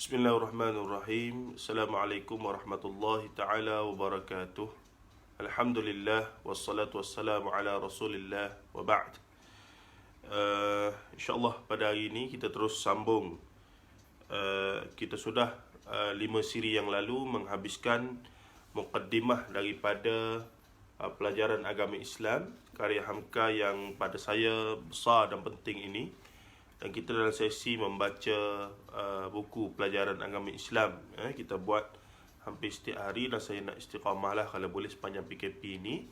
Bismillahirrahmanirrahim. Assalamualaikum warahmatullahi ta'ala wabarakatuh. Alhamdulillah wassalatu wassalamu ala Rasulillah wa ba'd. InsyaAllah pada hari ini kita terus sambung. Kita sudah 5 siri yang lalu menghabiskan muqaddimah daripada pelajaran agama Islam, karya Hamka yang pada saya besar dan penting ini. Dan kita dalam sesi membaca buku pelajaran agama Islam. Kita buat hampir setiap hari dan saya nak istiqamah lah kalau boleh sepanjang PKP ini.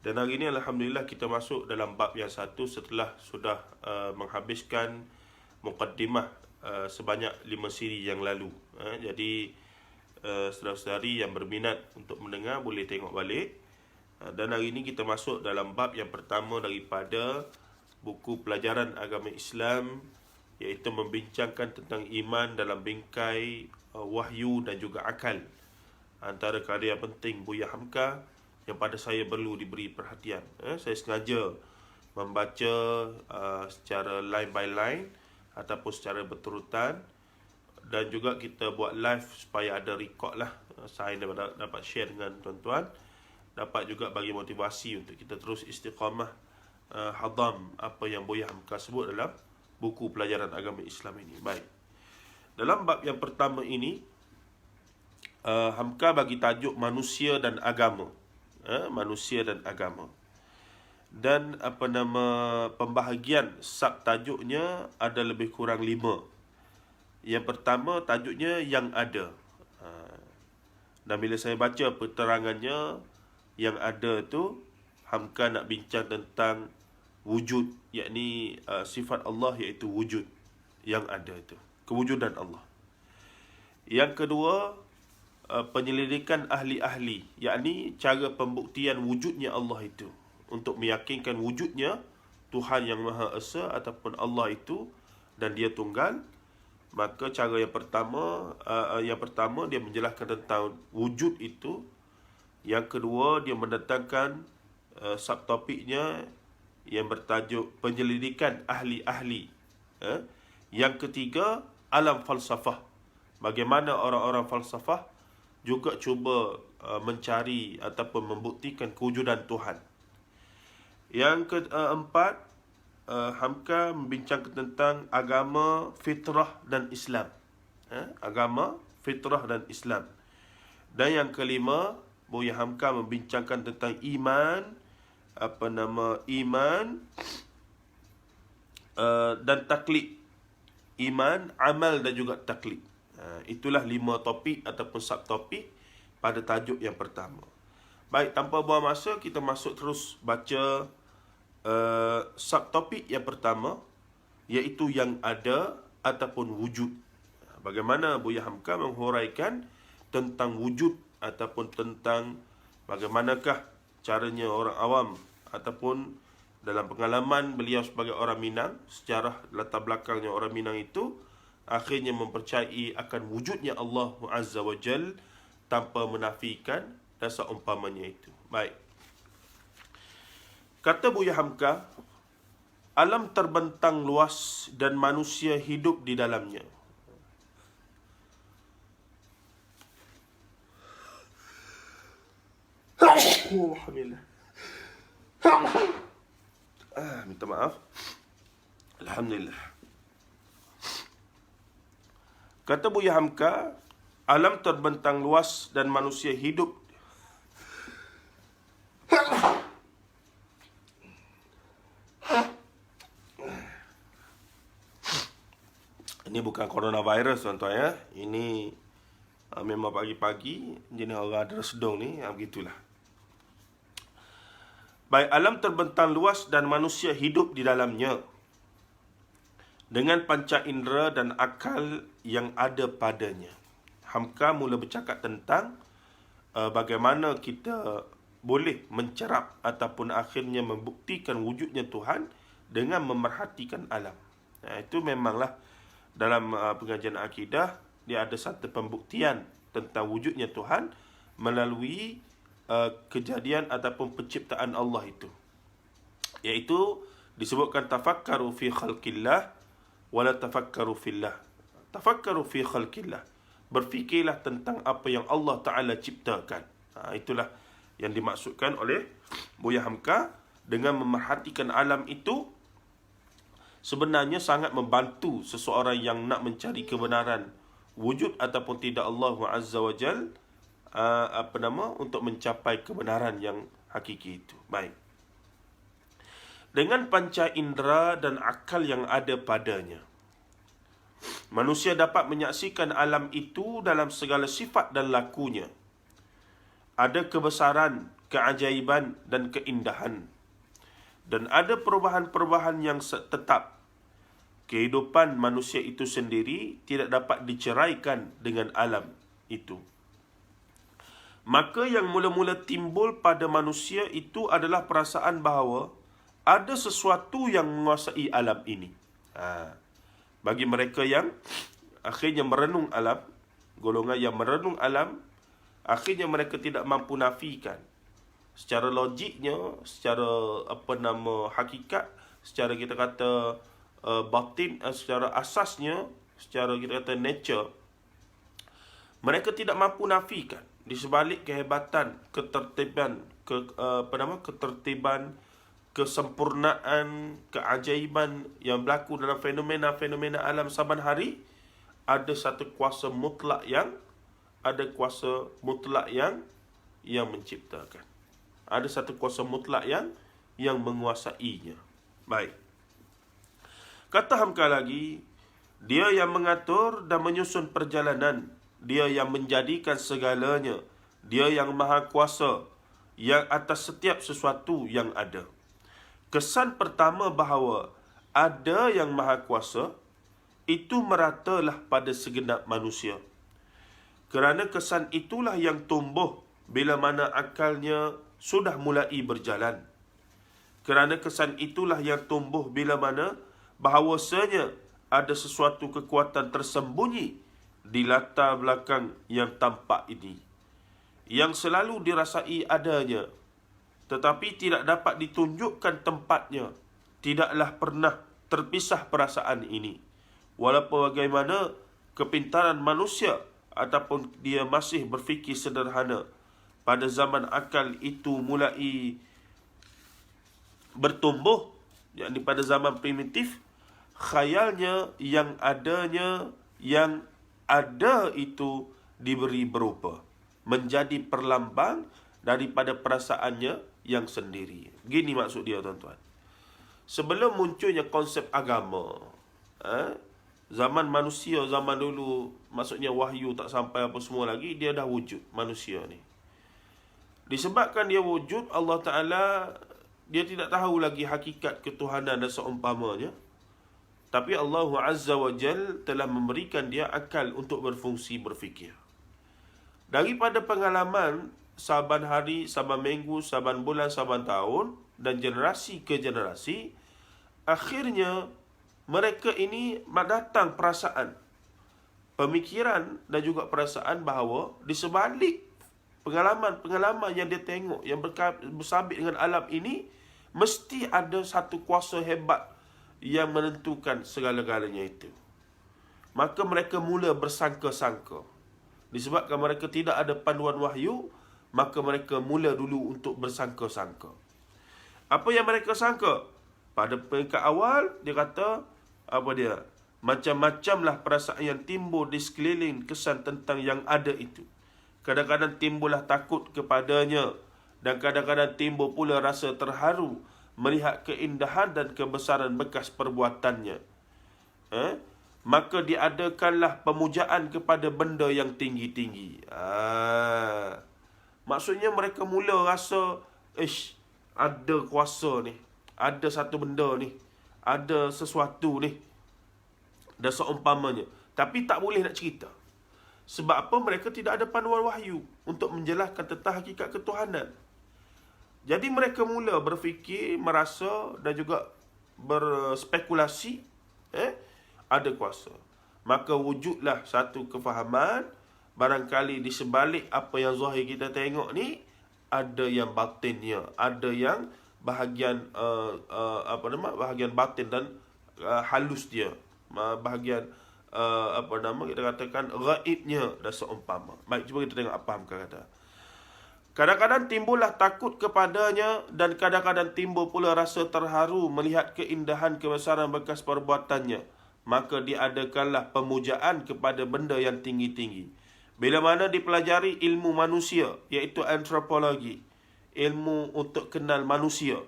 Dan hari ini Alhamdulillah kita masuk dalam bab yang satu setelah sudah menghabiskan muqaddimah sebanyak 5 siri yang lalu. Jadi saudara-saudari yang berminat untuk mendengar boleh tengok balik. Dan hari ini kita masuk dalam bab yang pertama daripada buku pelajaran agama Islam, iaitu membincangkan tentang iman dalam bingkai wahyu dan juga akal. Antara karya penting Buya Hamka yang pada saya perlu diberi perhatian. Saya sengaja membaca secara line by line ataupun secara berturutan, dan juga kita buat live supaya ada record lah. Saya dapat share dengan tuan-tuan, dapat juga bagi motivasi untuk kita terus istiqamah hadam apa yang Buya Hamka sebut dalam buku pelajaran agama Islam ini. Baik, dalam bab yang pertama ini Hamka bagi tajuk manusia dan agama. Manusia dan agama. Dan pembahagian subtajuknya ada lebih kurang 5. Yang pertama takjudnya yang ada. Dan bila saya baca peterangannya, yang ada tu Hamka nak bincang tentang wujud, yakni sifat Allah, iaitu wujud yang ada itu, kewujudan Allah. Yang kedua, penyelidikan ahli-ahli, yakni cara pembuktian wujudnya Allah itu, untuk meyakinkan wujudnya Tuhan yang Maha Esa ataupun Allah itu dan dia tunggal. Maka cara yang pertama dia menjelaskan tentang wujud itu. Yang kedua, dia mendatangkan subtopiknya yang bertajuk penyelidikan ahli-ahli. Yang ketiga, alam falsafah. Bagaimana orang-orang falsafah juga cuba mencari ataupun membuktikan kewujudan Tuhan. Yang keempat, Hamka membincangkan tentang agama, fitrah dan Islam. Agama, fitrah dan Islam. Dan yang kelima, Buya Hamka membincangkan tentang iman, dan taklid. Iman, amal dan juga taklid. Itulah 5 topik ataupun subtopik pada tajuk yang pertama. Baik, tanpa buang masa, kita masuk terus baca subtopik yang pertama, iaitu yang ada ataupun wujud. Bagaimana Buya Hamka menghuraikan tentang wujud ataupun tentang bagaimanakah caranya orang awam ataupun dalam pengalaman beliau sebagai orang Minang, sejarah latar belakangnya orang Minang itu akhirnya mempercayai akan wujudnya Allah Azza wa Jal tanpa menafikan dan seumpamanya itu. Baik. Kata Buya Hamka, alam terbentang luas dan manusia hidup di dalamnya. Alhamdulillah. Minta maaf. Alhamdulillah. Kata Buya Hamka, alam terbentang luas dan manusia hidup. Ini bukan coronavirus tuan-tuan ya. Ini memang pagi-pagi jenis orang ada sedung ni, begitulah. Baik, alam terbentang luas dan manusia hidup di dalamnya dengan panca indera dan akal yang ada padanya. Hamka mula bercakap tentang bagaimana kita boleh mencerap ataupun akhirnya membuktikan wujudnya Tuhan dengan memerhatikan alam. Itu memanglah dalam pengajian akidah, dia ada satu pembuktian tentang wujudnya Tuhan melalui kejadian ataupun penciptaan Allah itu, iaitu disebutkan tafakkaru fi khalqillah wala tafakkaru fillah. tafakkaru fi khalqillah. Berfikirlah tentang apa yang Allah Ta'ala ciptakan. Itulah yang dimaksudkan oleh Buya Hamka. Dengan memerhatikan alam itu, sebenarnya sangat membantu seseorang yang nak mencari kebenaran wujud ataupun tidak Allah Azza wa Jal, untuk mencapai kebenaran yang hakiki itu. Baik. Dengan panca indera dan akal yang ada padanya, manusia dapat menyaksikan alam itu dalam segala sifat dan lakunya. Ada kebesaran, keajaiban dan keindahan. Dan ada perubahan-perubahan yang tetap. Kehidupan manusia itu sendiri tidak dapat diceraikan dengan alam itu. Maka yang mula-mula timbul pada manusia itu adalah perasaan bahawa ada sesuatu yang menguasai alam ini. Bagi mereka yang akhirnya merenung alam, golongan yang merenung alam, akhirnya mereka tidak mampu nafikan. Secara logiknya, secara hakikat, secara kita kata batin, secara asasnya, secara kita kata nature, mereka tidak mampu nafikan. Di sebalik kehebatan, ketertiban, ketertiban, kesempurnaan, keajaiban yang berlaku dalam fenomena-fenomena alam saban hari, ada satu kuasa mutlak yang menciptakan. Ada satu kuasa mutlak yang menguasainya. Baik. Kata Hamka lagi, dia yang mengatur dan menyusun perjalanan, dia yang menjadikan segalanya, dia yang maha kuasa, yang atas setiap sesuatu yang ada. Kesan pertama bahawa ada yang maha kuasa, itu meratalah pada segenap manusia. Kerana kesan itulah yang tumbuh bila mana akalnya sudah mulai berjalan. Kerana kesan itulah yang tumbuh bila mana bahawasanya ada sesuatu kekuatan tersembunyi di latar belakang yang tampak ini, yang selalu dirasai adanya, tetapi tidak dapat ditunjukkan tempatnya. Tidaklah pernah terpisah perasaan ini. Walaupun bagaimana kepintaran manusia ataupun dia masih berfikir sederhana, pada zaman akal itu mulai bertumbuh, yakni pada zaman primitif, khayalnya yang ada itu diberi berupa, menjadi perlambang daripada perasaannya yang sendiri. Gini maksud dia, tuan-tuan. Sebelum munculnya konsep agama, zaman manusia, zaman dulu, maksudnya wahyu tak sampai apa semua lagi, dia dah wujud manusia ni. Disebabkan dia wujud, Allah Ta'ala, dia tidak tahu lagi hakikat ketuhanan dan seumpamanya. Tapi Allah Azza wa Jal telah memberikan dia akal untuk berfungsi berfikir. Daripada pengalaman saban hari, saban minggu, saban bulan, saban tahun, dan generasi ke generasi, akhirnya mereka ini datang perasaan, pemikiran dan juga perasaan bahawa di sebalik pengalaman-pengalaman yang dia tengok, yang bersabit dengan alam ini, mesti ada satu kuasa hebat yang menentukan segala-galanya itu. Maka mereka mula bersangka-sangka. Disebabkan mereka tidak ada panduan wahyu, maka mereka mula dulu untuk bersangka-sangka. Apa yang mereka sangka? Pada peringkat awal, dia kata, macam-macamlah perasaan yang timbul di sekeliling kesan tentang yang ada itu. Kadang-kadang timbullah takut kepadanya, dan kadang-kadang timbul pula rasa terharu melihat keindahan dan kebesaran bekas perbuatannya. Maka diadakanlah pemujaan kepada benda yang tinggi-tinggi. Maksudnya mereka mula rasa, ada kuasa ni, ada satu benda ni, ada sesuatu ni, dan seumpamanya. Tapi tak boleh nak cerita. Sebab apa? Mereka tidak ada panduan wahyu untuk menjelaskan tentang hakikat ketuhanan. Jadi mereka mula berfikir, merasa dan juga berspekulasi, ada kuasa. Maka wujudlah satu kefahaman, barangkali di sebalik apa yang zahir kita tengok ni, ada yang batinnya, ada yang bahagian bahagian batin dan halus dia, bahagian apa nama kita katakan ghaibnya dan seumpama. Baik, cuba kita tengok apa Hamka kata. Kadang-kadang timbullah takut kepadanya dan kadang-kadang timbul pula rasa terharu melihat keindahan kebesaran bekas perbuatannya. Maka diadakanlah pemujaan kepada benda yang tinggi-tinggi. Bila mana dipelajari ilmu manusia, iaitu antropologi, ilmu untuk kenal manusia,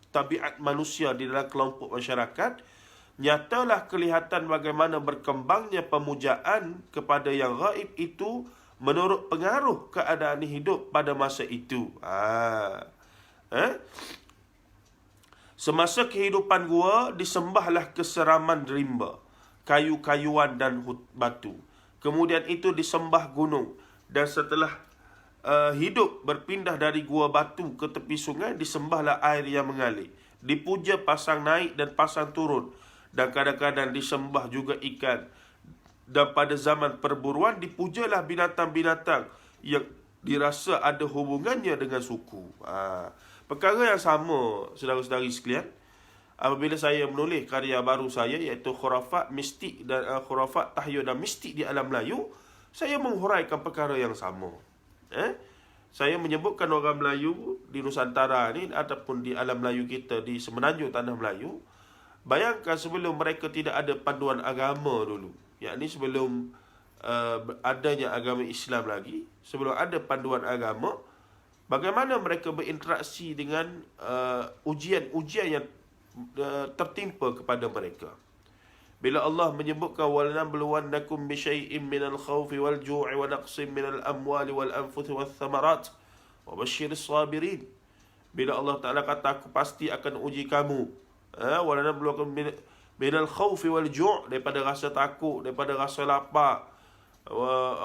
tabiat manusia di dalam kelompok masyarakat, nyatalah kelihatan bagaimana berkembangnya pemujaan kepada yang gaib itu menurut pengaruh keadaan hidup pada masa itu. Semasa kehidupan gua, disembahlah keseraman rimba, kayu-kayuan dan batu. Kemudian itu disembah gunung. Dan setelah hidup berpindah dari gua batu ke tepi sungai, disembahlah air yang mengalir. Dipuja pasang naik dan pasang turun. Dan kadang-kadang disembah juga ikan. Dan pada zaman perburuan dipujalah binatang-binatang yang dirasa ada hubungannya dengan suku. Perkara yang sama, saudara-saudari sekalian, apabila saya menulis karya baru saya, iaitu khurafat mistik dan khurafat tahyul dan mistik di alam Melayu, saya menghuraikan perkara yang sama. Saya menyebutkan orang Melayu di Nusantara ni ataupun di alam Melayu kita di semenanjung tanah Melayu, bayangkan sebelum mereka tidak ada panduan agama dulu, yakni sebelum adanya agama Islam lagi, sebelum ada panduan agama, bagaimana mereka berinteraksi dengan ujian-ujian yang tertimpa kepada mereka. Bila Allah menyebutkan وَلَنَبْلُوَنَّكُمْ بِشَيْءٍ مِّنَ الْخَوْفِ وَالْجُوعِ وَنَقْصٍ مِّنَ الْأَمْوَالِ وَالْأَنفُسِ وَالثَّمَرَاتِ وَبَشِّرِ الصَّابِرِينَ. Bila Allah Ta'ala kata, aku pasti akan uji kamu, وَلَنَبْلُوَنَّكُمْ مِّنَ الْخَوْفِ وَالْجُوعِ, daripada rasa takut, daripada rasa lapar,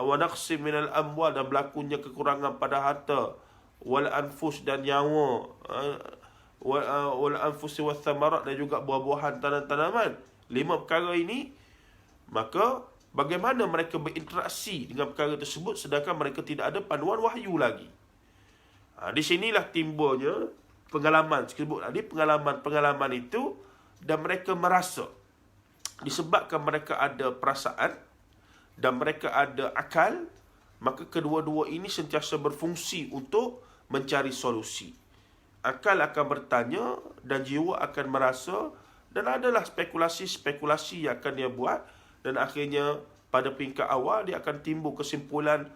وَنَقْصٍ مِّنَ الْأَمْوَالِ, dan berlakunya kekurangan pada harta, وَالْأَنفُسِ, dan nyawa, وَالْأَنفُسِ وَالثَّمَرَاتِ, dan juga buah-buahan, tanaman. 5 perkara ini, maka bagaimana mereka berinteraksi dengan perkara tersebut sedangkan mereka tidak ada panduan wahyu lagi. Di sinilah timbulnya pengalaman, sebut tadi pengalaman itu, dan mereka merasa disebabkan mereka ada perasaan dan mereka ada akal, maka kedua-dua ini sentiasa berfungsi untuk mencari solusi. Akal akan bertanya dan jiwa akan merasa, dan adalah spekulasi-spekulasi yang akan dia buat, dan akhirnya pada peringkat awal dia akan timbul kesimpulan,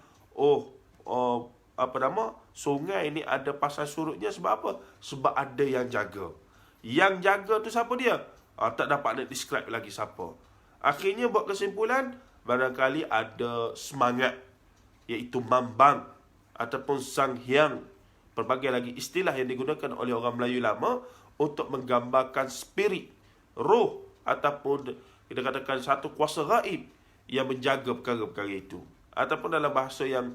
sungai ini ada pasal surutnya sebab apa? Sebab ada yang jaga. Yang jaga tu siapa dia? Tak dapat nak describe lagi siapa. Akhirnya buat kesimpulan, barangkali ada semangat, iaitu mambang ataupun sang hyang. Pelbagai lagi istilah yang digunakan oleh orang Melayu lama untuk menggambarkan spirit, roh, ataupun kita katakan satu kuasa gaib yang menjaga perkara-perkara itu. Ataupun dalam bahasa yang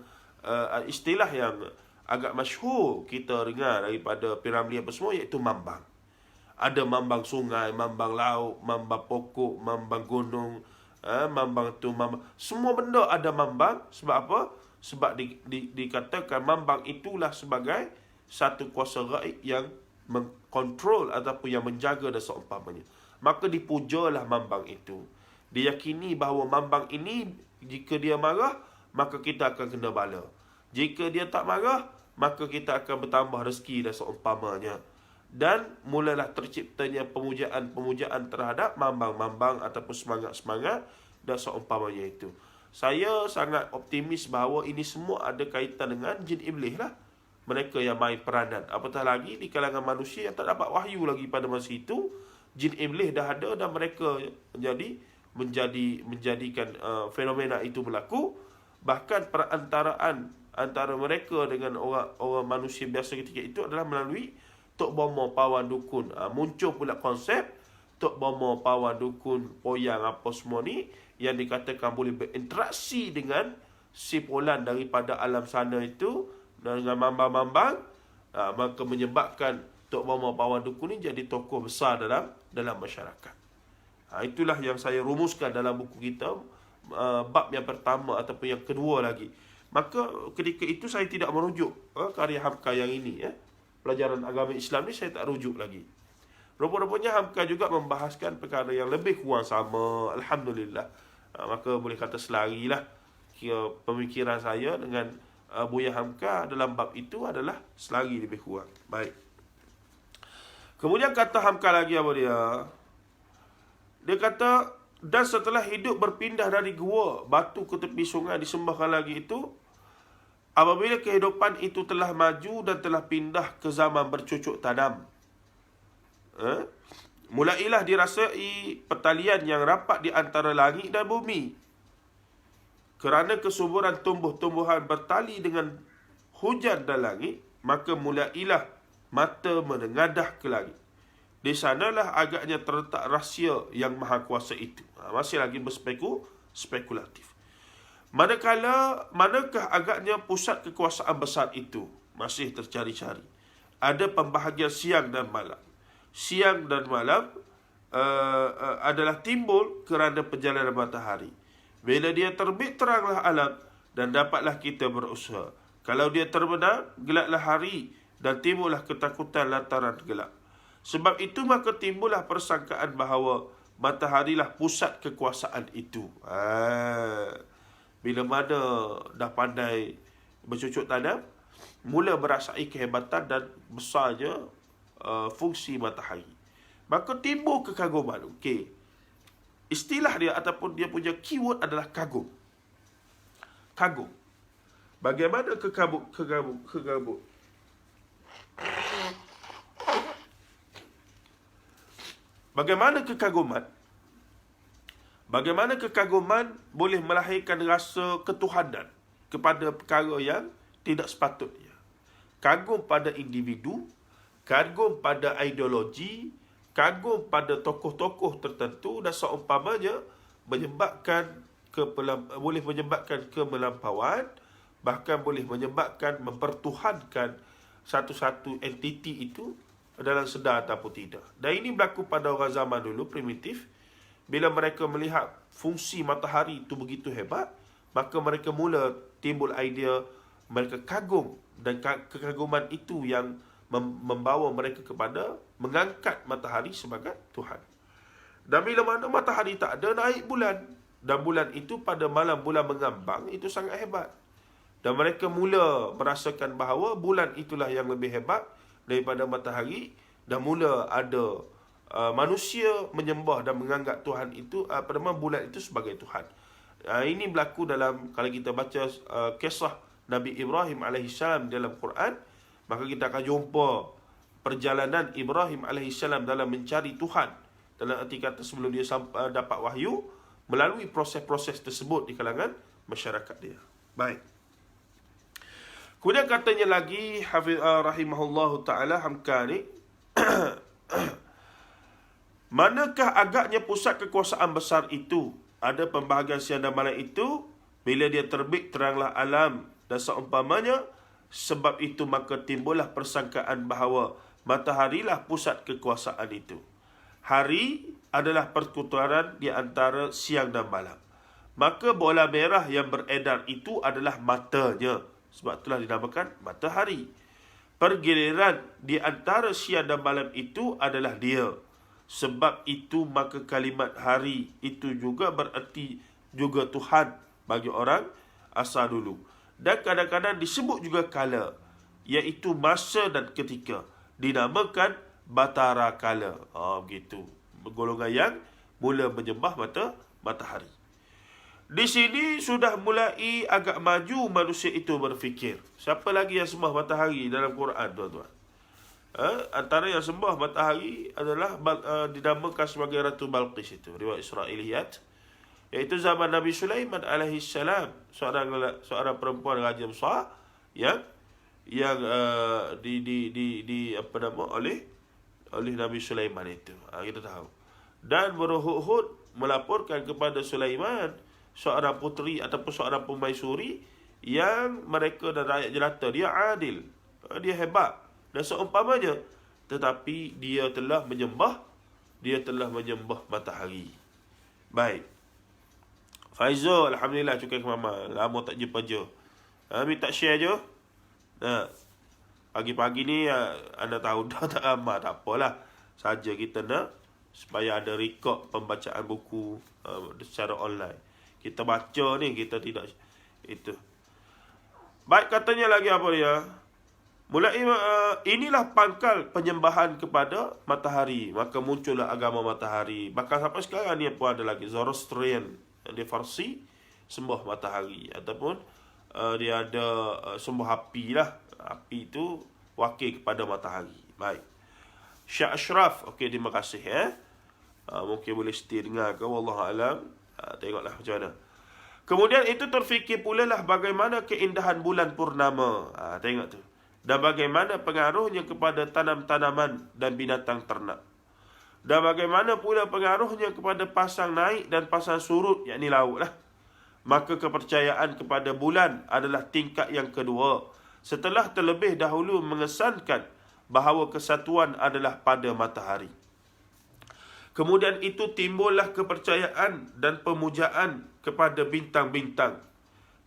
istilah yang agak masyhur kita dengar daripada P.Ramlee apa semua, iaitu mambang. Ada mambang sungai, mambang laut, mambang pokok, mambang gunung, mambang tu, mambang. Semua benda ada mambang. Sebab apa? Sebab dikatakan mambang itulah sebagai satu kuasa gaib yang mengkontrol ataupun yang menjaga dan seumpamanya. Maka dipujalah mambang itu. Diyakini bahawa mambang ini, jika dia marah, maka kita akan kena bala. Jika dia tak marah, maka kita akan bertambah rezeki dan seumpamanya. Dan mulalah terciptanya pemujaan terhadap mambang-mambang ataupun semangat-semangat dan seumpamanya itu. Saya sangat optimis bahawa ini semua ada kaitan dengan jin iblis lah. Mereka yang main peranan. Apatah lagi di kalangan manusia yang tak dapat wahyu lagi pada masa itu, jin iblis dah ada dan mereka menjadikan fenomena itu berlaku. Bahkan perantaraan antara mereka dengan orang manusia biasa ketika itu adalah melalui Tok Bomo Pawan Dukun. Muncul pula konsep Tok Bomo Pawan Dukun, Poyang apa semua ni yang dikatakan boleh berinteraksi dengan si Polan daripada alam sana itu dengan mambang-mambang, maka menyebabkan Tok Bomo Pawan Dukun ni jadi tokoh besar dalam masyarakat. Itulah yang saya rumuskan dalam buku kita, bab yang pertama ataupun yang kedua lagi. Maka ketika itu saya tidak merujuk karya Hamka yang ini, pelajaran agama Islam ni saya tak rujuk lagi. Rupa-rupanya Hamka juga membahaskan perkara yang lebih kurang sama, alhamdulillah. Maka boleh kata selarilah kira pemikiran saya dengan Buya Hamka dalam bab itu adalah selari lebih kurang. Baik. Kemudian kata Hamka lagi apa dia? Dia kata, dan setelah hidup berpindah dari gua batu ke tepi sungai disembahkan lagi itu, apabila kehidupan itu telah maju dan telah pindah ke zaman bercucuk tanam, mulailah dirasai pertalian yang rapat di antara langit dan bumi. Kerana kesuburan tumbuh-tumbuhan bertali dengan hujan dan langit, maka mulailah mata menengadah ke langit. Di sanalah agaknya terletak rahsia yang maha kuasa itu. Masih lagi spekulatif. Manakah agaknya pusat kekuasaan besar itu? Masih tercari-cari. Ada pembahagian siang dan malam. Siang dan malam adalah timbul kerana perjalanan matahari. Bila dia terbit, teranglah alam dan dapatlah kita berusaha. Kalau dia terbenam, gelaplah hari dan timbullah ketakutan lantaran gelap. Sebab itu maka timbullah persangkaan bahawa mataharilah pusat kekuasaan itu. Bila mana dah pandai bercucuk tanam, mula merasai kehebatan dan besarnya fungsi matahari, maka timbul kekaguman. Okey, istilah dia ataupun dia punya keyword adalah kagum. Kagum. Bagaimana kegabut? Bagaimana kekaguman? Bagaimana kekaguman boleh melahirkan rasa ketuhanan kepada perkara yang tidak sepatutnya. Kagum pada individu, kagum pada ideologi, kagum pada tokoh-tokoh tertentu dan seumpamanya boleh menyebabkan kemelampauan, bahkan boleh menyebabkan mempertuhankan satu-satu entiti itu dalam sedar ataupun tidak. Dan ini berlaku pada orang zaman dulu primitif. Bila mereka melihat fungsi matahari itu begitu hebat, maka mereka mula timbul idea, mereka kagum, dan kekaguman itu yang membawa mereka kepada mengangkat matahari sebagai Tuhan. Dan bila mana matahari tak ada, naik bulan. Dan bulan itu pada malam bulan mengambang, itu sangat hebat. Dan mereka mula merasakan bahawa bulan itulah yang lebih hebat daripada matahari, dan mula ada manusia menyembah dan menganggap Tuhan itu, bulan itu sebagai Tuhan. Ini berlaku dalam, kalau kita baca kisah Nabi Ibrahim AS dalam Quran, maka kita akan jumpa perjalanan Ibrahim AS dalam mencari Tuhan. Dalam arti kata sebelum dia dapat wahyu, melalui proses-proses tersebut di kalangan masyarakat dia. Baik. Kemudian katanya lagi Hafiz rahimahullahu ta'ala Hamka ni, manakah agaknya pusat kekuasaan besar itu? Ada pembahagian siang dan malam itu. Bila dia terbit, teranglah alam dan seumpamanya. Sebab itu maka timbullah persangkaan bahawa mataharilah pusat kekuasaan itu. Hari adalah pertukaran di antara siang dan malam. Maka bola merah yang beredar itu adalah matanya. Sebab itulah dinamakan matahari. Pergiliran di antara siang dan malam itu adalah dia. Sebab itu maka kalimat hari itu juga bererti juga Tuhan bagi orang asal dulu. Dan kadang-kadang disebut juga kala, iaitu masa dan ketika. Dinamakan batara kala. Begitu. Golongan yang mula menyembah matahari. Di sini sudah mulai agak maju manusia itu berfikir. Siapa lagi yang sembah matahari dalam Quran, tuan-tuan? Antara yang sembah matahari adalah dinamakan sebagai Ratu Balqis itu, riwayat Israiliyat, iaitu zaman Nabi Sulaiman alaihissalam, seorang perempuan raja besar yang oleh Nabi Sulaiman itu. Kita tahu. Dan berhud-hud melaporkan kepada Sulaiman seorang puteri ataupun seorang permaisuri yang mereka dan rakyat jelata dia adil, dia hebat dan seumpamanya, tetapi dia telah menyembah matahari. Baik. Faizul, alhamdulillah, cukai ke mama. Lama tak jumpa je. Minta share je. Pagi-pagi ni anda tahu dah tak ramai, tak apalah. Saja kita nak supaya ada rekod pembacaan buku secara online. Kita baca ni, kita tidak itu. Baik, katanya lagi apa dia? Mulai inilah pangkal penyembahan kepada matahari. Maka muncullah agama matahari. Bahkan sampai sekarang ni pun ada lagi Zoroastrian di Farsi, sembah matahari. Ataupun dia ada sembah api lah. Api itu wakil kepada matahari. Baik. Syekh Ashraf, okey, terima kasih mungkin boleh setia dengar ke, wallahualam. Tengoklah macam mana. Kemudian itu terfikir pula lah bagaimana keindahan bulan purnama. Tengok tu. Dan bagaimana pengaruhnya kepada tanam-tanaman dan binatang ternak. Dan bagaimana pula pengaruhnya kepada pasang naik dan pasang surut, yakni laut lah. Maka kepercayaan kepada bulan adalah tingkat yang kedua, setelah terlebih dahulu mengesankan bahawa kesatuan adalah pada matahari. Kemudian itu timbullah kepercayaan dan pemujaan kepada bintang-bintang.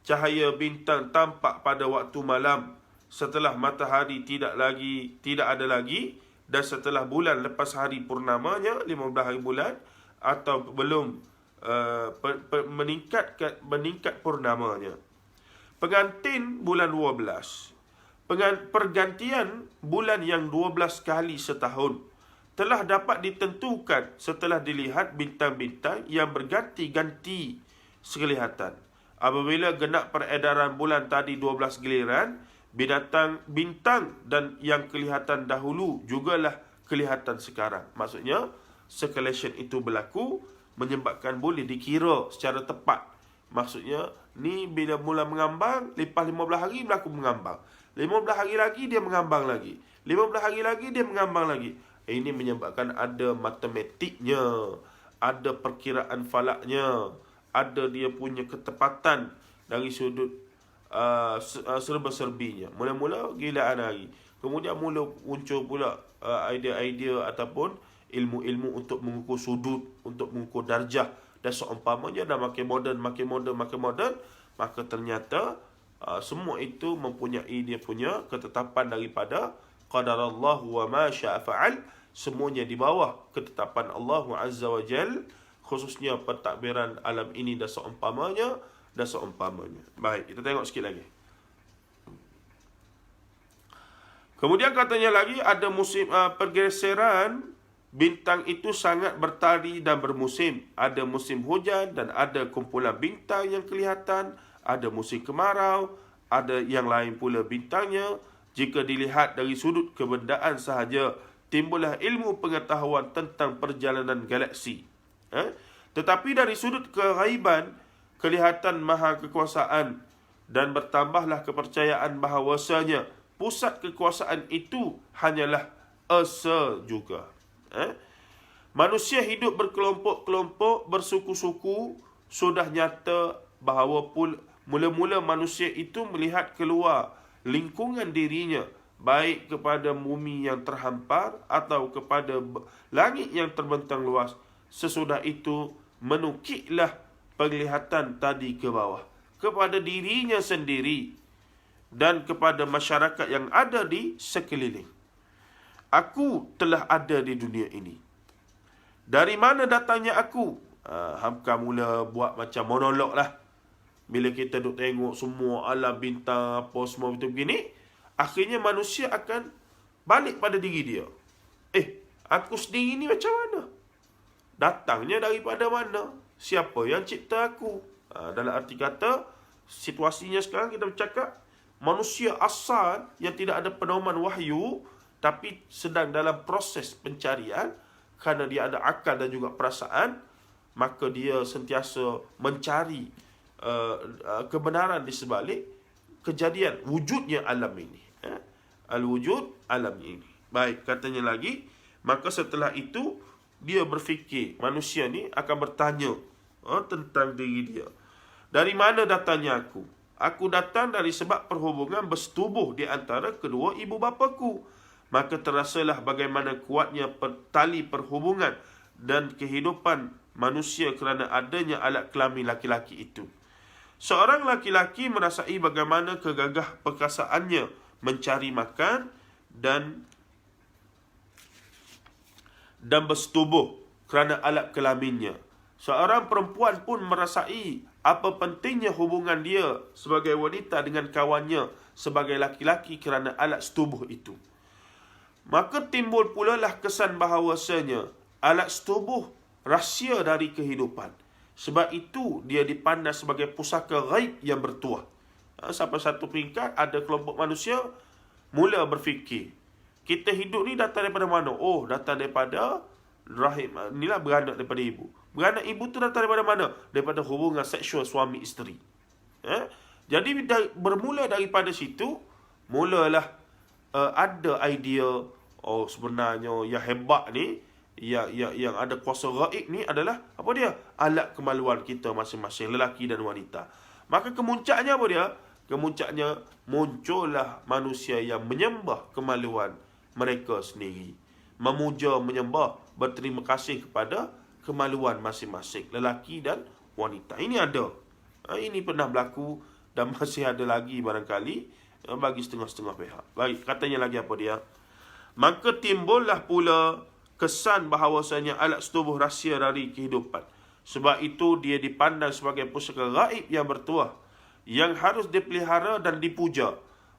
Cahaya bintang tampak pada waktu malam, setelah matahari tidak ada lagi, dan setelah bulan lepas hari purnamanya, 15 hari bulan, atau belum meningkat purnamanya. Pengantin bulan 12. Pergantian bulan yang 12 kali setahun telah dapat ditentukan setelah dilihat bintang-bintang yang berganti-ganti sekelihatan. Apabila genap peredaran bulan tadi 12 giliran, bintang dan yang kelihatan dahulu jugalah kelihatan sekarang. Maksudnya, circulation itu berlaku menyebabkan boleh dikira secara tepat. Maksudnya, ni bila mula mengambang, lepas 15 hari berlaku mengambang. 15 hari lagi dia mengambang lagi. 15 hari lagi dia mengambang lagi. Ini menyebabkan ada matematiknya, ada perkiraan falaknya, ada dia punya ketepatan dari sudut serba-serbinya. Mula-mula gilaan hari. Kemudian mula muncul pula idea-idea ataupun ilmu-ilmu untuk mengukur sudut, untuk mengukur darjah dan seumpamanya, dan makin moden, maka ternyata semua itu mempunyai dia punya ketetapan daripada qadarallahu wa ma syaa fa'al. Semuanya di bawah ketetapan Allah Azza wa Jal, khususnya pentadbiran alam ini dan seumpamanya. Baik, kita tengok sikit lagi. Kemudian katanya lagi ada musim pergeseran bintang itu sangat bertari dan bermusim. Ada musim hujan dan ada kumpulan bintang yang kelihatan. Ada musim kemarau, ada yang lain pula bintangnya. Jika dilihat dari sudut kebendaan sahaja, timbullah ilmu pengetahuan tentang perjalanan galaksi. Tetapi dari sudut keghaiban, kelihatan maha kekuasaan, dan bertambahlah kepercayaan bahawasanya pusat kekuasaan itu hanyalah asa juga. Manusia hidup berkelompok-kelompok, bersuku-suku. Sudah nyata bahawa mula-mula manusia itu melihat keluar lingkungan dirinya, baik kepada bumi yang terhampar atau kepada langit yang terbentang luas. Sesudah itu menukiklah penglihatan tadi ke bawah, kepada dirinya sendiri dan kepada masyarakat yang ada di sekeliling. Aku telah ada di dunia ini. Dari mana datangnya aku? Hamka mula buat macam monolog lah. Bila kita duk tengok semua alam bintang apa semua betul begini, akhirnya manusia akan balik pada diri dia. Aku sendiri ni macam mana? Datangnya daripada mana? Siapa yang cipta aku? Dalam arti kata, situasinya sekarang kita bercakap, manusia asal yang tidak ada pedoman wahyu, tapi sedang dalam proses pencarian, kerana dia ada akal dan juga perasaan, maka dia sentiasa mencari kebenaran di sebalik kejadian wujudnya alam ini. Al-wujud alam ini. Baik, katanya lagi, maka setelah itu dia berfikir, manusia ni akan bertanya tentang diri dia. Dari mana datangnya aku? Aku datang dari sebab perhubungan bersetubuh di antara kedua ibu bapaku. Maka terasalah bagaimana kuatnya tali perhubungan dan kehidupan manusia kerana adanya alat kelamin laki-laki itu. Seorang laki-laki merasai bagaimana kegagah perkasaannya mencari makan dan bersetubuh kerana alat kelaminnya. Seorang perempuan pun merasai apa pentingnya hubungan dia sebagai wanita dengan kawannya sebagai laki-laki kerana alat setubuh itu. Maka timbul pula lah kesan bahawasanya alat setubuh rahsia dari kehidupan. Sebab itu dia dipandang sebagai pusaka ghaib yang bertuah. Sampai satu peringkat ada kelompok manusia mula berfikir, kita hidup ni datang daripada mana? Oh, datang daripada rahim. Inilah beranak daripada ibu. Beranak ibu tu datang daripada mana? Daripada hubungan seksual suami isteri. Jadi bermula daripada situ, mulalah ada idea, oh sebenarnya yang hebat ni, yang ada kuasa gaib ni adalah apa dia? Alat kemaluan kita masing-masing, lelaki dan wanita. Maka kemuncaknya apa dia? Kemuncaknya muncullah manusia yang menyembah kemaluan mereka sendiri. Memuja, menyembah, berterima kasih kepada kemaluan masing-masing, lelaki dan wanita. Ini ada. Ini pernah berlaku dan masih ada lagi barangkali bagi setengah-setengah pihak. Baik, katanya lagi apa dia? Maka timbullah pula kesan bahawasanya alat setubuh rahsia dari kehidupan. Sebab itu dia dipandang sebagai pusaka gaib yang bertuah, yang harus dipelihara dan dipuja.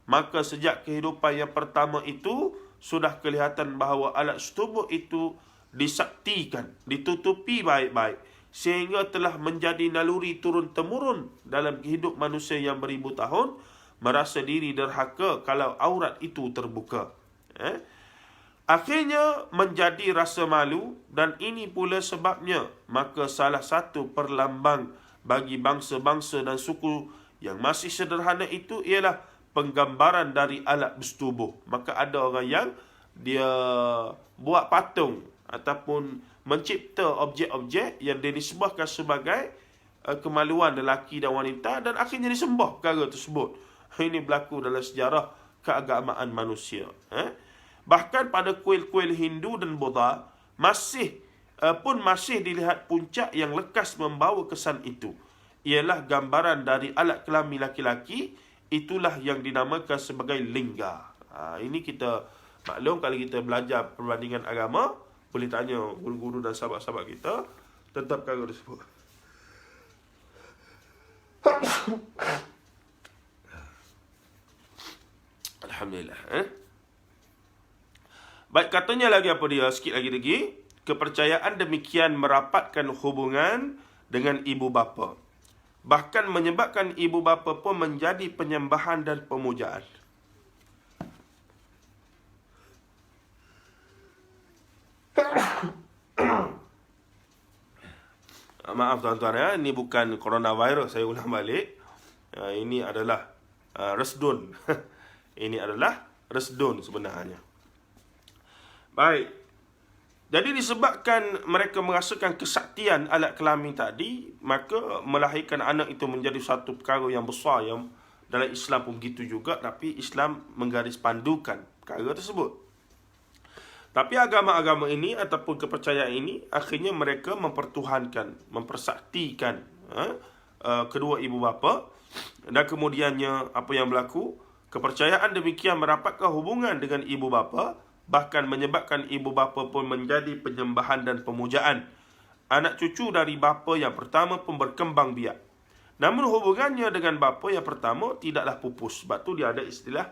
Maka sejak kehidupan yang pertama itu, sudah kelihatan bahawa alat setubuh itu disaktikan, ditutupi baik-baik, sehingga telah menjadi naluri turun-temurun dalam hidup manusia yang beribu tahun, merasa diri derhaka kalau aurat itu terbuka. Akhirnya menjadi rasa malu, dan ini pula sebabnya maka salah satu perlambang bagi bangsa-bangsa dan suku yang masih sederhana itu ialah penggambaran dari alat bersetubuh. Maka ada orang yang dia buat patung ataupun mencipta objek-objek yang dinisbahkan sebagai kemaluan lelaki dan wanita, dan akhirnya disembah perkara tersebut. Ini berlaku dalam sejarah keagamaan manusia. Bahkan pada kuil-kuil Hindu dan Buddha masih dilihat puncak yang lekas membawa kesan itu. Ialah gambaran dari alat kelamin laki-laki, itulah yang dinamakan sebagai lingga. Ini kita maklum, kalau kita belajar perbandingan agama, boleh tanya guru-guru dan sahabat-sahabat kita tentang perkara tersebut. Alhamdulillah. Baik, katanya lagi apa dia? Sikit lagi. Kepercayaan demikian merapatkan hubungan dengan ibu bapa. Bahkan menyebabkan ibu bapa pun menjadi penyembahan dan pemujaan. Maaf tuan-tuan ya, ini bukan coronavirus, saya ulang balik. Ini adalah resdun. Ini adalah resdun sebenarnya. Baik. Jadi disebabkan mereka merasakan kesaktian alat kelamin tadi, maka melahirkan anak itu menjadi satu perkara yang besar, yang dalam Islam pun begitu juga, tapi Islam menggaris pandukan perkara tersebut. Tapi agama-agama ini ataupun kepercayaan ini, akhirnya mereka mempertuhankan, mempersaktikan kedua ibu bapa, dan kemudiannya apa yang berlaku? Kepercayaan demikian merapatkan hubungan dengan ibu bapa, bahkan menyebabkan ibu bapa pun menjadi penyembahan dan pemujaan. Anak cucu dari bapa yang pertama pun berkembang biak. Namun hubungannya dengan bapa yang pertama tidaklah pupus. Sebab tu dia ada istilah,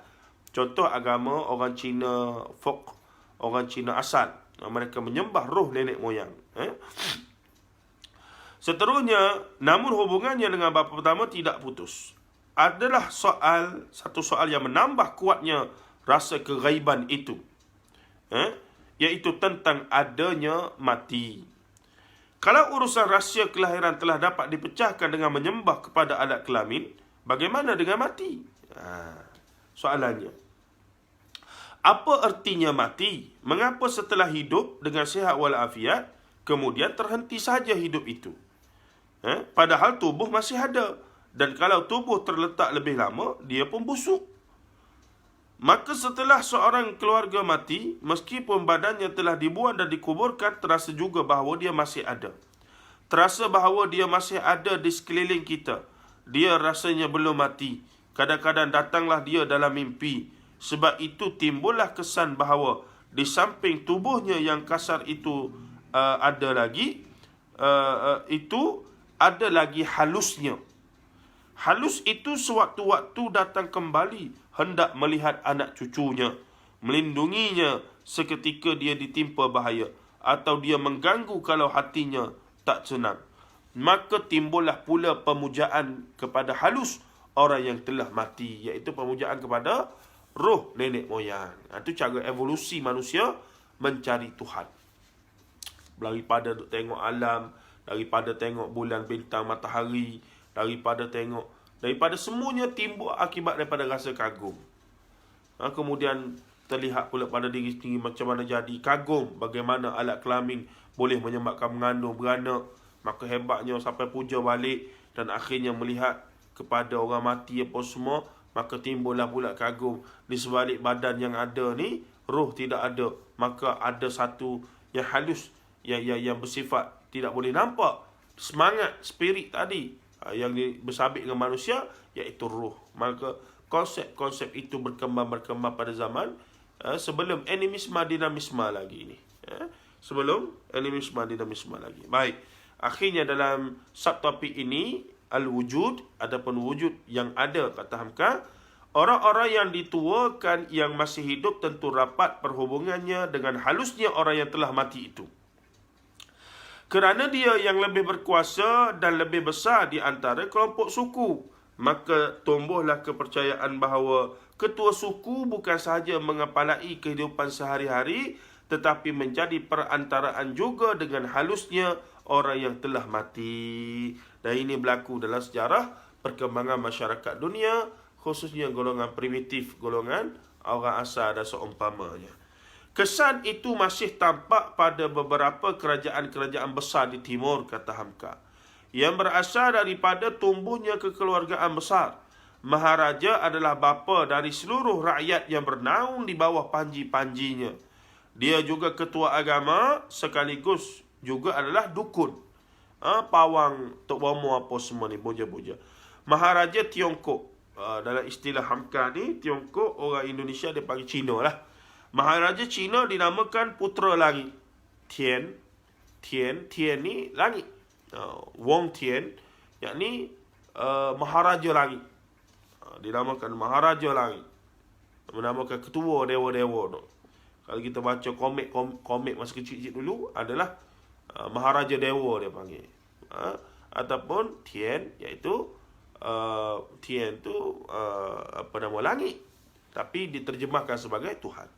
contoh agama orang Cina folk, orang Cina asal, mereka menyembah roh nenek moyang. Seterusnya, namun hubungannya dengan bapa pertama tidak putus. Adalah satu soal yang menambah kuatnya rasa keghaiban itu, iaitu tentang adanya mati. Kalau urusan rahsia kelahiran telah dapat dipecahkan dengan menyembah kepada alat kelamin, bagaimana dengan mati? Soalannya, apa artinya mati? Mengapa setelah hidup dengan sihat walafiat, kemudian terhenti saja hidup itu? Padahal tubuh masih ada. Dan kalau tubuh terletak lebih lama, dia pun busuk. Maka setelah seorang keluarga mati, meskipun badannya telah dibuang dan dikuburkan, terasa juga bahawa dia masih ada. Terasa bahawa dia masih ada di sekeliling kita. Dia rasanya belum mati. Kadang-kadang datanglah dia dalam mimpi. Sebab itu timbullah kesan bahawa di samping tubuhnya yang kasar itu ada lagi, itu ada lagi halusnya. Halus itu sewaktu-waktu datang kembali, hendak melihat anak cucunya, melindunginya seketika dia ditimpa bahaya, atau dia mengganggu kalau hatinya tak senang. Maka timbullah pula pemujaan kepada halus orang yang telah mati, iaitu pemujaan kepada roh nenek moyang. Itu cara evolusi manusia mencari Tuhan. Daripada tengok alam, daripada tengok bulan, bintang, matahari, daripada semuanya timbul akibat daripada rasa kagum. Kemudian terlihat pula pada diri sendiri macam mana jadi kagum bagaimana alat kelamin boleh menyebabkan mengandung beranak. Maka hebatnya sampai puja balik dan akhirnya melihat kepada orang mati apa semua. Maka timbullah pula kagum di sebalik badan yang ada ni roh tidak ada. Maka ada satu yang halus, yang bersifat tidak boleh nampak, semangat, spirit tadi yang bersabit dengan manusia, iaitu roh. Maka konsep-konsep itu berkembang pada zaman sebelum animisme dinamisme lagi ni. Sebelum animisme dinamisme lagi. Baik. Akhirnya dalam subtopik ini, al-wujud, adapun wujud yang ada, kata Hamka, orang-orang yang dituakan yang masih hidup tentu rapat perhubungannya dengan halusnya orang yang telah mati itu. Kerana dia yang lebih berkuasa dan lebih besar di antara kelompok suku, maka tumbuhlah kepercayaan bahawa ketua suku bukan sahaja mengepalai kehidupan sehari-hari, tetapi menjadi perantaraan juga dengan halusnya orang yang telah mati. Dan ini berlaku dalam sejarah perkembangan masyarakat dunia, khususnya golongan primitif, golongan orang asal dan seumpamanya. Kesan itu masih tampak pada beberapa kerajaan-kerajaan besar di timur, kata Hamka, yang berasal daripada tumbuhnya kekeluargaan besar. Maharaja adalah bapa dari seluruh rakyat yang bernaung di bawah panji-panjinya. Dia juga ketua agama sekaligus juga adalah dukun. Pawang, Tok Bomo apa semua ni, boja-boja. Maharaja Tiongkok. Dalam istilah Hamka ni, Tiongkok orang Indonesia dia panggil Cina lah. Maharaja Cina dinamakan Putera Langit. Tian ni langit. Wong Tian, yakni Maharaja Langit. Dinamakan Maharaja Langit. Menamakan ketua dewa-dewa tu. Kalau kita baca komik masa kecil-kecil dulu, adalah Maharaja Dewa dia panggil. Ataupun Tian, iaitu Tian tu apa nama, langit, tapi diterjemahkan sebagai Tuhan.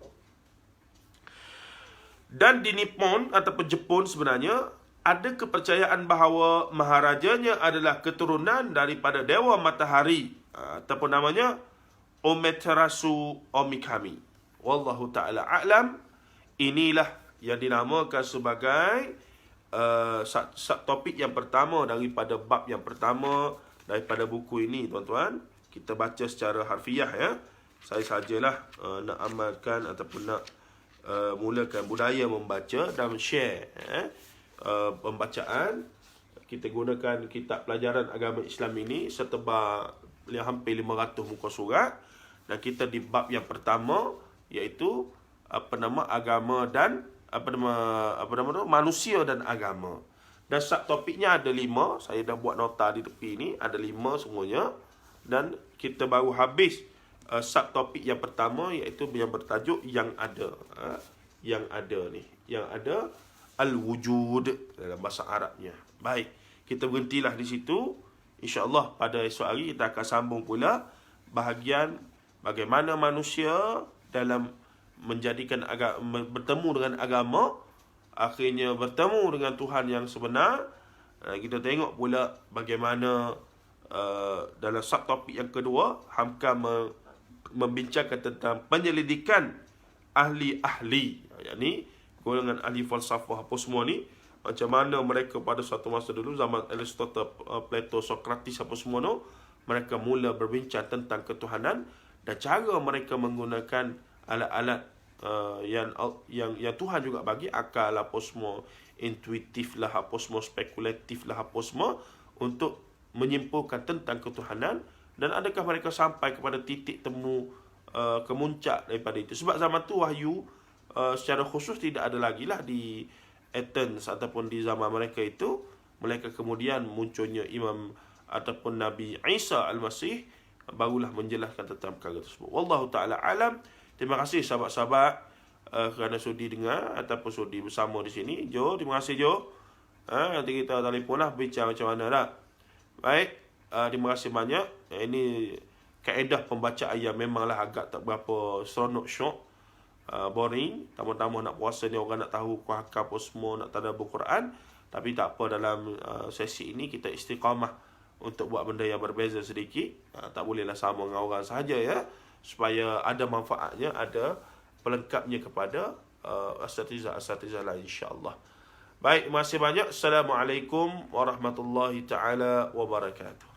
Dan di Nippon ataupun Jepun sebenarnya ada kepercayaan bahawa maharajanya adalah keturunan daripada dewa matahari, ataupun namanya Amaterasu Omikami. Wallahu ta'ala a'lam. Inilah yang dinamakan sebagai subtopik yang pertama daripada bab yang pertama daripada buku ini, tuan-tuan. Kita baca secara harfiah ya. Saya sajalah nak amalkan ataupun nak mulakan budaya membaca dan share pembacaan. Kita gunakan kitab pelajaran agama Islam ini setebal hampir 500 muka surat, dan kita di bab yang pertama, iaitu agama dan manusia dan agama. Dan subtopiknya ada 5. Saya dah buat nota di tepi ni, ada 5 semuanya. Dan kita baru habis subtopik yang pertama, iaitu yang bertajuk yang ada. Yang ada ni, yang ada al-wujud dalam bahasa Arabnya. Baik, kita berhentilah di situ. InsyaAllah pada esok hari kita akan sambung pula bahagian bagaimana manusia dalam menjadikan bertemu dengan agama, akhirnya bertemu dengan Tuhan yang sebenar. Kita tengok pula bagaimana dalam subtopik yang kedua, Hamka membincangkan tentang penyelidikan ahli-ahli, yakni golongan ahli falsafah apa semua ni, macam mana mereka pada suatu masa dulu, zaman Aristotle, Plato, Socrates apa semua tu, mereka mula berbincang tentang ketuhanan dan cara mereka menggunakan alat-alat yang Tuhan juga bagi, akal apa semua, intuitif lah apa semua, spekulatif lah apa semua, untuk menyimpulkan tentang ketuhanan. Dan adakah mereka sampai kepada titik temu kemuncak daripada itu. Sebab zaman tu wahyu secara khusus tidak ada lagi lah di Athens ataupun di zaman mereka itu. melainkan kemudian munculnya Imam ataupun Nabi Isa Al-Masih, barulah menjelaskan tentang perkara tersebut. Wallahu ta'ala alam. Terima kasih sahabat-sahabat kerana sudi dengar ataupun sudi bersama di sini. Jo, terima kasih Jo. Nanti kita telefon lah bincang macam mana dah. Baik, terima kasih banyak. Ini kaedah pembacaan yang memanglah agak tak berapa seronok, syok, boring. Tambah-tambah nak puasa ni orang nak tahu kuhaka apa semua, nak tadabbur Quran. Tapi tak apa, dalam sesi ini kita istiqamah untuk buat benda yang berbeza sedikit. Tak bolehlah sama dengan orang sahaja ya, supaya ada manfaatnya, ada pelengkapnya kepada asatizah lain, insya-Allah. Baik, terima kasih banyak. Assalamualaikum warahmatullahi taala wabarakatuh.